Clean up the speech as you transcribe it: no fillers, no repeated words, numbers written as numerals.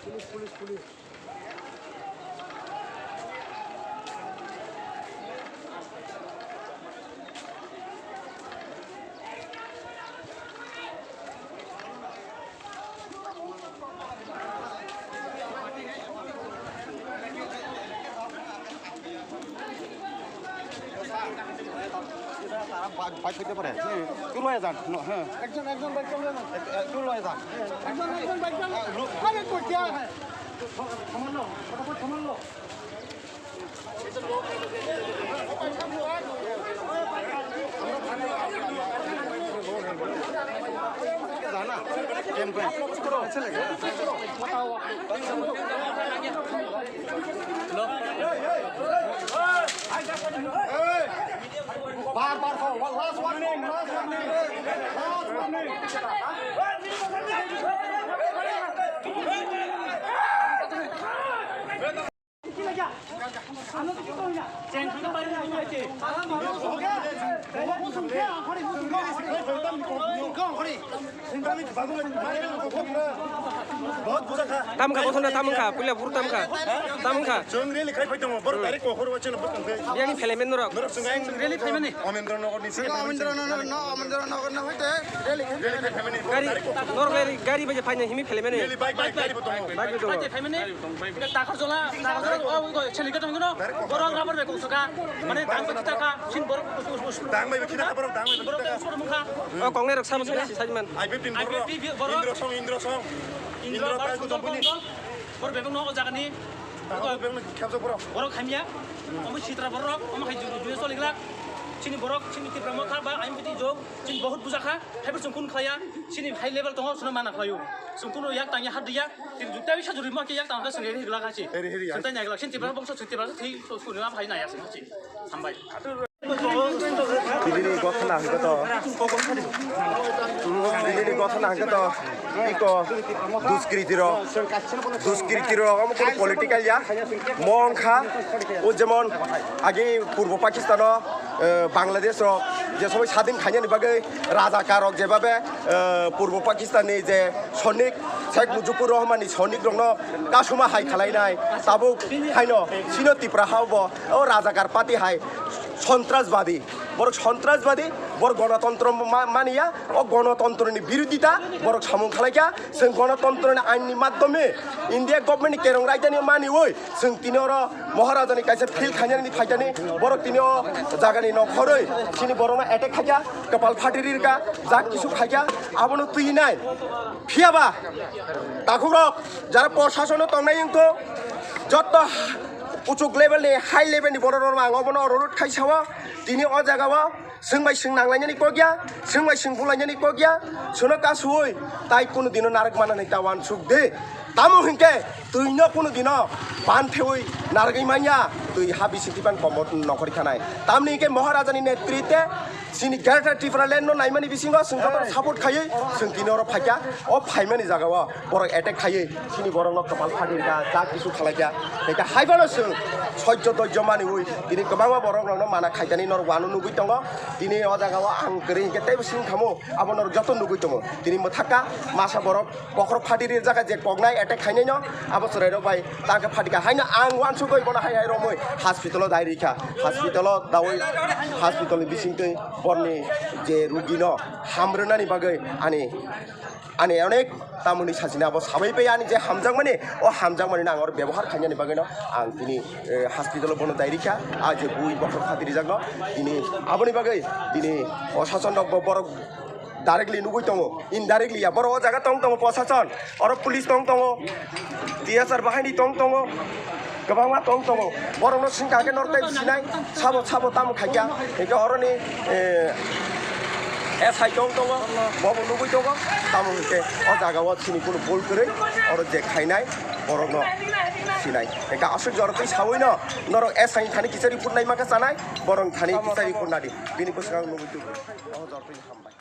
police bike হইতে পারে তুই লয়ে যান হ্যাঁ একজন বাইক চালাবে না তুই লয়ে যান একজন বাইক চালাবে আরে কই क्या है থামান লো ফটাফট থামান লো जाना कैंप अच्छा लगे बताओ बार last warning tamka bothona tamka pulia bur tamka जों रेलि खाय फैदों बर डाइरेक्ट कखर वाचन बकंते biani felemen norok रेलि खायमानि अमेन्द्रनगर नि अमेन्द्रनगर न होइते रेलि खायमानि gari norok gari baje faina himi felemen रेलि बाइक गारि बतो bagi to takar jola selika dong no borong rabar be kusuka mane dang kita ka sin borok Dang बाइबे खिना बर Dang बाइबे borok sudah muka o kongne rok sama sajman आई 15 बर इंद्र सं इंद्र पास को जम्पुनि borok be no jaga ni ताको बेंग खेबजो बर borok khamia omo sitra borok omo khai juwe soligla sini borok sini ti pramo kha ba aim biti jog sin bahut buja kha thaibu sungkun khaya sini high level tong suna mana khayu sungkun yak tang ya hadiya tin juta bisa juri ma ke yak tang ka sini higla ka chi sinta nya gla sin ti pramo bokso ti pramo thi suni ma phai na ya sin chi sambai Delhi गथना हगत दिल्ली गथना हगत इको दुष्कृतिर हम कोन political या मंखा ও যেমন আগে পূর্ব পাকিস্তান বাংলাদেশ যে সবাই স্বাধীন খাইনি বাগে রাজাকারক যেভাবে পূর্ব পাকিস্তানি যে সৈনিক শেখ মুজিবুর রহমাননি সৈনিক রং কাসুমা হাই খালাইনাই তাবো খাইন সিনতিপ্রা হাব ও রাজাকার পাতি হাই সন্ত্রাসবাদী বড় সন্ত্রাসবাদী বড় গণতন্ত্র মানিয়া ও গণতন্ত্রনি বিরোধিতা বড় সামুং খালাইকা जों গণতন্ত্রনি আইননি মাধ্যমে ইন্ডিয়া গভর্নমেন্ট কেরং রাইজানি মানি ওই जों তিনির মহারাজানি কাইছে ফিল খাইনানি ফাইজানি বড় তিনি জাগানি নখরই তিনি বড় এটেক খাইয়া কপাল ফাটিরিরকা যা কিছু খাইয়া আবনো তুই নাই ফিয়াবা তাকুরক যারা প্রশাসন তংনাই ইংতো যত উচুক লেভেলনি হাই লেভেলनि बर' ररमा आङावबो ररुट खाइसावा दिनै अ जागावा जोंबाय जों नांलायनायनि को गैया जोंबाय जों बुलायनायनि को गैया सोनो कासुय ताइ कोनो दिनो नारक मानानै तावान सुख दे तामु हिंके तुइनो कोनो दिनो बान फेउय नारगै मानिया तुइ हाबि सिटिपान कमत नखरि थानाय तामनि के महाराजानि नेतृत्वे सिनि गेरटा टिफ्रालेन्ड नाइमानि बिसिङा जोंथ' सापर्ट खायै जों दिनर फाइया अ फाइमानि जागावा बर' एटेक खायै सिनि बर'नो कपाल फाटिरगा जा किसु खालायगा बेका हाइबानो जों सय्य दय्य मानि उइ दिनै गोबां बर'नो माना खायजानि नर वानु नुगै दङ दिनै अ जागावा आं गरै हिंके तेबो सिं खामो आबनर जत नुगै दङ दिनै मथाका मासा बर' कखर फाटिरिर जागा जे कगनाय एटेक खायनाय न आबो सरायरो बाय ताका फाटिका हाइना आं वानसु गय बना हाय हाय रमै हस्पिटाल दाइरिखा हस्पिटाल दावै हस्पिटाल बिसिंतै बरनि जे रुगि न हामरोनानि बागै आनि अनेक तामुनि साजिना अब साबै पे आनि जे हामजां माने अ हामजां माने आं व्यवहार खायनानि बागै न आं दिनै हस्पिटाल बनो दाइरिखा आ जे बुइ बखर फाटिरि जाग दिनै आबनि बागै दिनै प्रशासन बर डाइरेक्टली नुगै दङ इनडाइरेक्टली या बर अ जागा दङ प्रशासन और पुलिस दङ DSR बाहायनि दङ गोबां दङ बर'नो सिंगाके नरते सिनाय साबो तामु खायगा एके अरनि SI दङ बबो नुगै दङ तामु के अ जागाव सिनि कोनो बोल करे और जे खायनाय बर'नो सिनाय एका असु जरतै सावै न नर SI थानि किसारि पुरनाय माखा जानाय बरं थानि किसारि पुरनादि बिनि को सिगां नुगै दङ अ जरतै हामबाय